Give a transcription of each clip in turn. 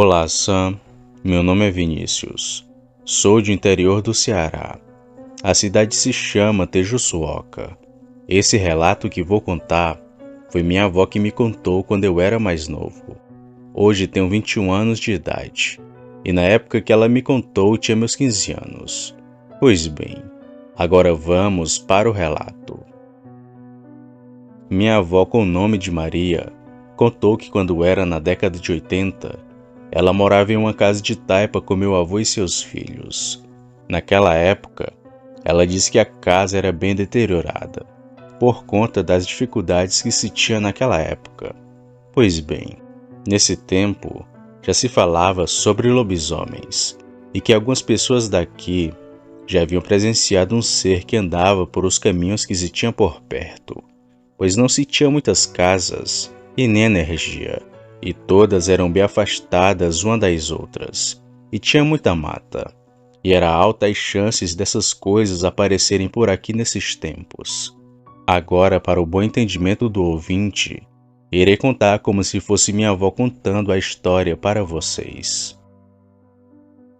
Olá, Sam. Meu nome é Vinícius. Sou do interior do Ceará. A cidade se chama Tejuçuoca. Esse relato que vou contar foi minha avó que me contou quando eu era mais novo. Hoje tenho 21 anos de idade. E na época que ela me contou tinha meus 15 anos. Pois bem, agora vamos para o relato. Minha avó, com o nome de Maria, contou que quando era na década de 80, ela morava em uma casa de taipa com meu avô e seus filhos. Naquela época, ela disse que a casa era bem deteriorada, por conta das dificuldades que se tinha naquela época. Pois bem, nesse tempo, já se falava sobre lobisomens, e que algumas pessoas daqui já haviam presenciado um ser que andava por os caminhos que se tinha por perto, pois não se tinha muitas casas e nem energia, e todas eram bem afastadas uma das outras, e tinha muita mata, e era alta as chances dessas coisas aparecerem por aqui nesses tempos. Agora, para o bom entendimento do ouvinte, irei contar como se fosse minha avó contando a história para vocês.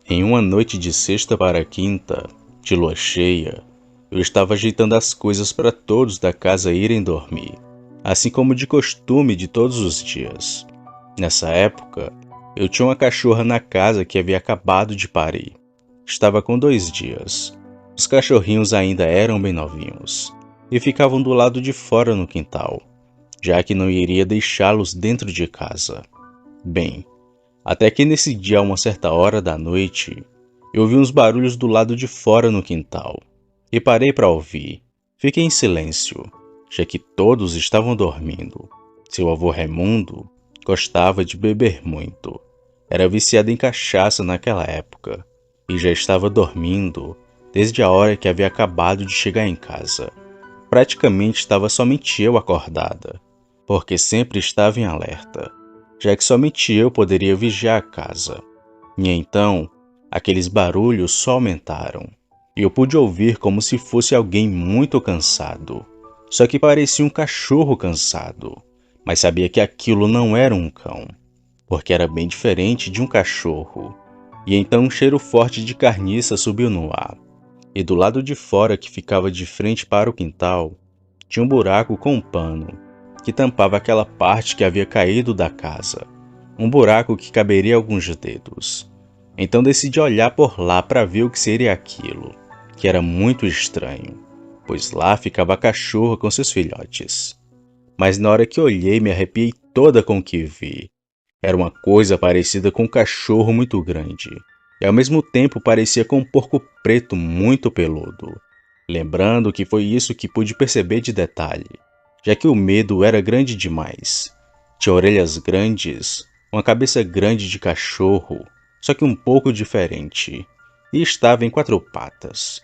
Em uma noite de sexta para quinta, de lua cheia, eu estava ajeitando as coisas para todos da casa irem dormir, assim como de costume de todos os dias. Nessa época, eu tinha uma cachorra na casa que havia acabado de parir. Estava com 2 dias. Os cachorrinhos ainda eram bem novinhos e ficavam do lado de fora no quintal, já que não iria deixá-los dentro de casa. Bem, até que nesse dia, a uma certa hora da noite, eu ouvi uns barulhos do lado de fora no quintal e parei para ouvir. Fiquei em silêncio, já que todos estavam dormindo. Seu avô Raimundo gostava de beber muito. Era viciado em cachaça naquela época e já estava dormindo desde a hora que havia acabado de chegar em casa. Praticamente estava somente eu acordada, porque sempre estava em alerta, já que somente eu poderia vigiar a casa. E então, aqueles barulhos só aumentaram, e eu pude ouvir como se fosse alguém muito cansado. Só que parecia um cachorro cansado, mas sabia que aquilo não era um cão, porque era bem diferente de um cachorro. E então um cheiro forte de carniça subiu no ar. E do lado de fora, que ficava de frente para o quintal, tinha um buraco com um pano, que tampava aquela parte que havia caído da casa. Um buraco que caberia alguns dedos. Então decidi olhar por lá para ver o que seria aquilo, que era muito estranho, pois lá ficava a cachorra com seus filhotes. Mas na hora que olhei, me arrepiei toda com o que vi. Era uma coisa parecida com um cachorro muito grande, e ao mesmo tempo parecia com um porco preto muito peludo. Lembrando que foi isso que pude perceber de detalhe, já que o medo era grande demais. Tinha orelhas grandes, uma cabeça grande de cachorro, só que um pouco diferente, e estava em 4 patas.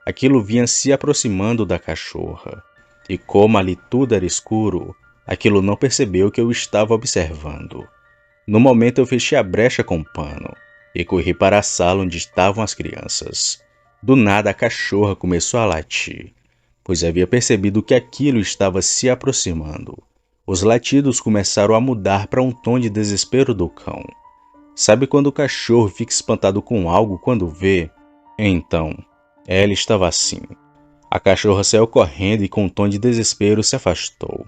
Aquilo vinha se aproximando da cachorra, e como ali tudo era escuro, aquilo não percebeu que eu estava observando. No momento eu fechei a brecha com um pano e corri para a sala onde estavam as crianças. Do nada a cachorra começou a latir, pois havia percebido que aquilo estava se aproximando. Os latidos começaram a mudar para um tom de desespero do cão. Sabe quando o cachorro fica espantado com algo quando vê? Então, ela estava assim. A cachorra saiu correndo e com um tom de desespero se afastou.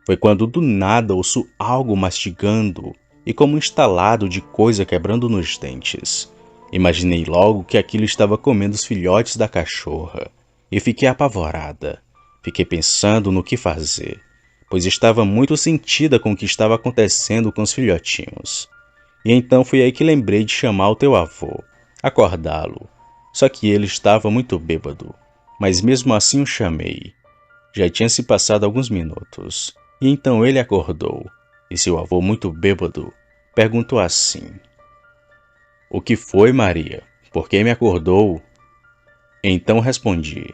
Foi quando do nada ouço algo mastigando e como um estalado de coisa quebrando nos dentes. Imaginei logo que aquilo estava comendo os filhotes da cachorra e fiquei apavorada. Fiquei pensando no que fazer, pois estava muito sentida com o que estava acontecendo com os filhotinhos. E então foi aí que lembrei de chamar o teu avô, acordá-lo. Só que ele estava muito bêbado, mas mesmo assim o chamei. Já tinha se passado alguns minutos, e então ele acordou, e seu avô, muito bêbado, perguntou assim: "O que foi, Maria? Por que me acordou?" Então respondi: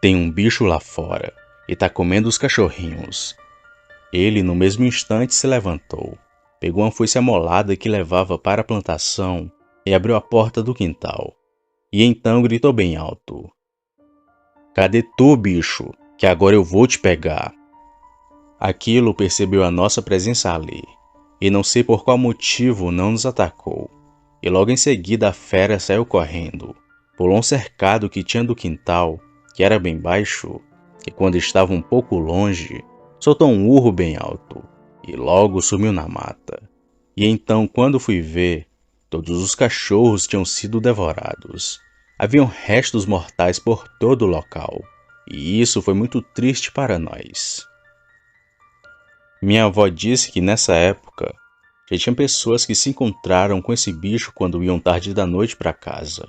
"Tem um bicho lá fora, e tá comendo os cachorrinhos." Ele, no mesmo instante, se levantou, pegou uma foice amolada que levava para a plantação e abriu a porta do quintal. E então gritou bem alto: "Cadê tu, bicho? Que agora eu vou te pegar." Aquilo percebeu a nossa presença ali, e não sei por qual motivo não nos atacou. E logo em seguida a fera saiu correndo, pulou um cercado que tinha do quintal, que era bem baixo, e quando estava um pouco longe, soltou um urro bem alto, e logo sumiu na mata. E então, quando fui ver, todos os cachorros tinham sido devorados. Haviam restos mortais por todo o local, e isso foi muito triste para nós. Minha avó disse que nessa época já tinha pessoas que se encontraram com esse bicho quando iam tarde da noite para casa,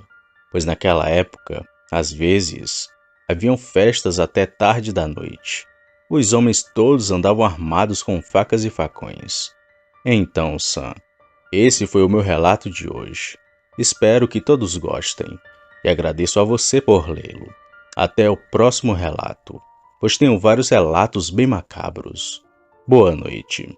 pois naquela época, às vezes, haviam festas até tarde da noite. Os homens todos andavam armados com facas e facões. Então, Sam, esse foi o meu relato de hoje. Espero que todos gostem e agradeço a você por lê-lo. Até o próximo relato, pois tenho vários relatos bem macabros. Boa noite.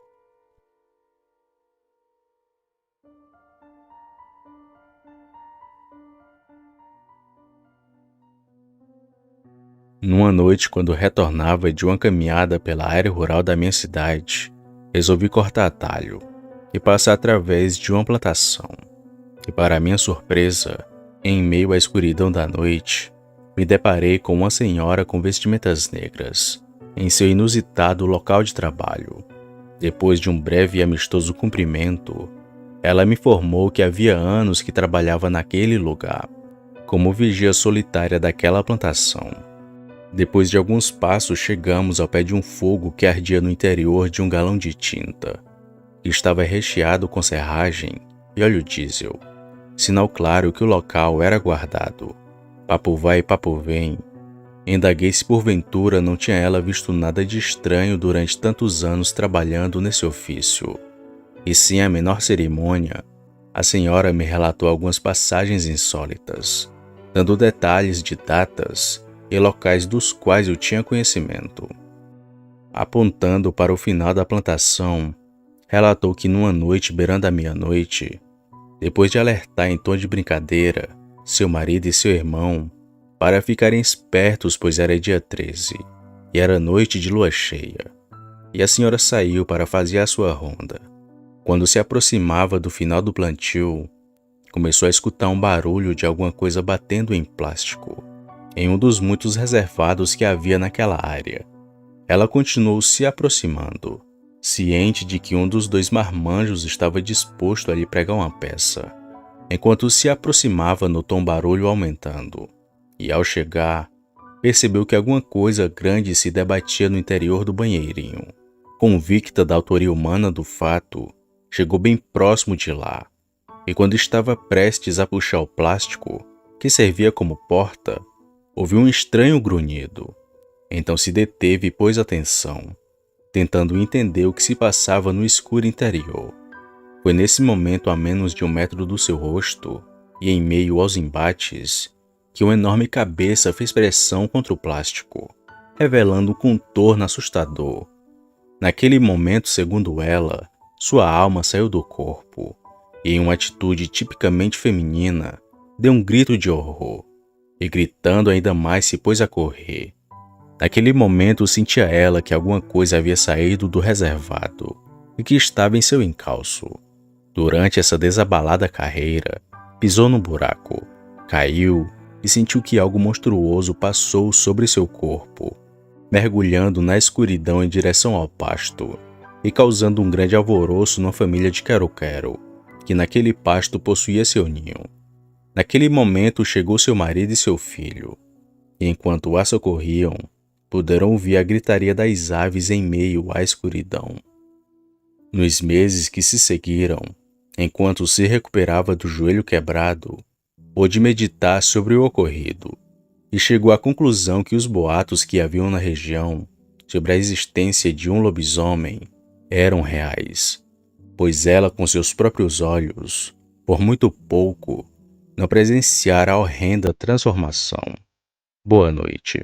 Numa noite, quando retornava de uma caminhada pela área rural da minha cidade, resolvi cortar atalho e passar através de uma plantação. E para minha surpresa, em meio à escuridão da noite, me deparei com uma senhora com vestimentas negras, em seu inusitado local de trabalho. Depois de um breve e amistoso cumprimento, ela me informou que havia anos que trabalhava naquele lugar, como vigia solitária daquela plantação. Depois de alguns passos, chegamos ao pé de um fogo que ardia no interior de um galão de tinta, que estava recheado com serragem e óleo diesel, sinal claro que o local era guardado. Papo vai, papo vem. Indaguei se porventura não tinha ela visto nada de estranho durante tantos anos trabalhando nesse ofício. E sem a menor cerimônia, a senhora me relatou algumas passagens insólitas, dando detalhes de datas e locais dos quais eu tinha conhecimento. Apontando para o final da plantação, relatou que numa noite beirando a meia-noite, depois de alertar em tom de brincadeira seu marido e seu irmão para ficarem espertos, pois era dia 13 e era noite de lua cheia, e a senhora saiu para fazer a sua ronda. Quando se aproximava do final do plantio, começou a escutar um barulho de alguma coisa batendo em plástico, em um dos muitos reservados que havia naquela área. Ela continuou se aproximando, ciente de que um dos dois marmanjos estava disposto a lhe pregar uma peça. Enquanto se aproximava, notou um barulho aumentando, e ao chegar, percebeu que alguma coisa grande se debatia no interior do banheirinho. Convicta da autoria humana do fato, chegou bem próximo de lá, e quando estava prestes a puxar o plástico, que servia como porta, ouviu um estranho grunhido. Então se deteve e pôs atenção, tentando entender o que se passava no escuro interior. Foi nesse momento, a menos de 1 metro do seu rosto, e em meio aos embates, que uma enorme cabeça fez pressão contra o plástico, revelando um contorno assustador. Naquele momento, segundo ela, sua alma saiu do corpo, e em uma atitude tipicamente feminina, deu um grito de horror, e gritando ainda mais se pôs a correr. Naquele momento sentia ela que alguma coisa havia saído do reservado e que estava em seu encalço. Durante essa desabalada carreira, pisou num buraco, caiu e sentiu que algo monstruoso passou sobre seu corpo, mergulhando na escuridão em direção ao pasto e causando um grande alvoroço numa família de quero-quero, que naquele pasto possuía seu ninho. Naquele momento chegou seu marido e seu filho, e enquanto a socorriam, puderam ouvir a gritaria das aves em meio à escuridão. Nos meses que se seguiram, enquanto se recuperava do joelho quebrado, pôde meditar sobre o ocorrido e chegou à conclusão que os boatos que haviam na região sobre a existência de um lobisomem eram reais, pois ela, com seus próprios olhos, por muito pouco, não presenciara a horrenda transformação. Boa noite.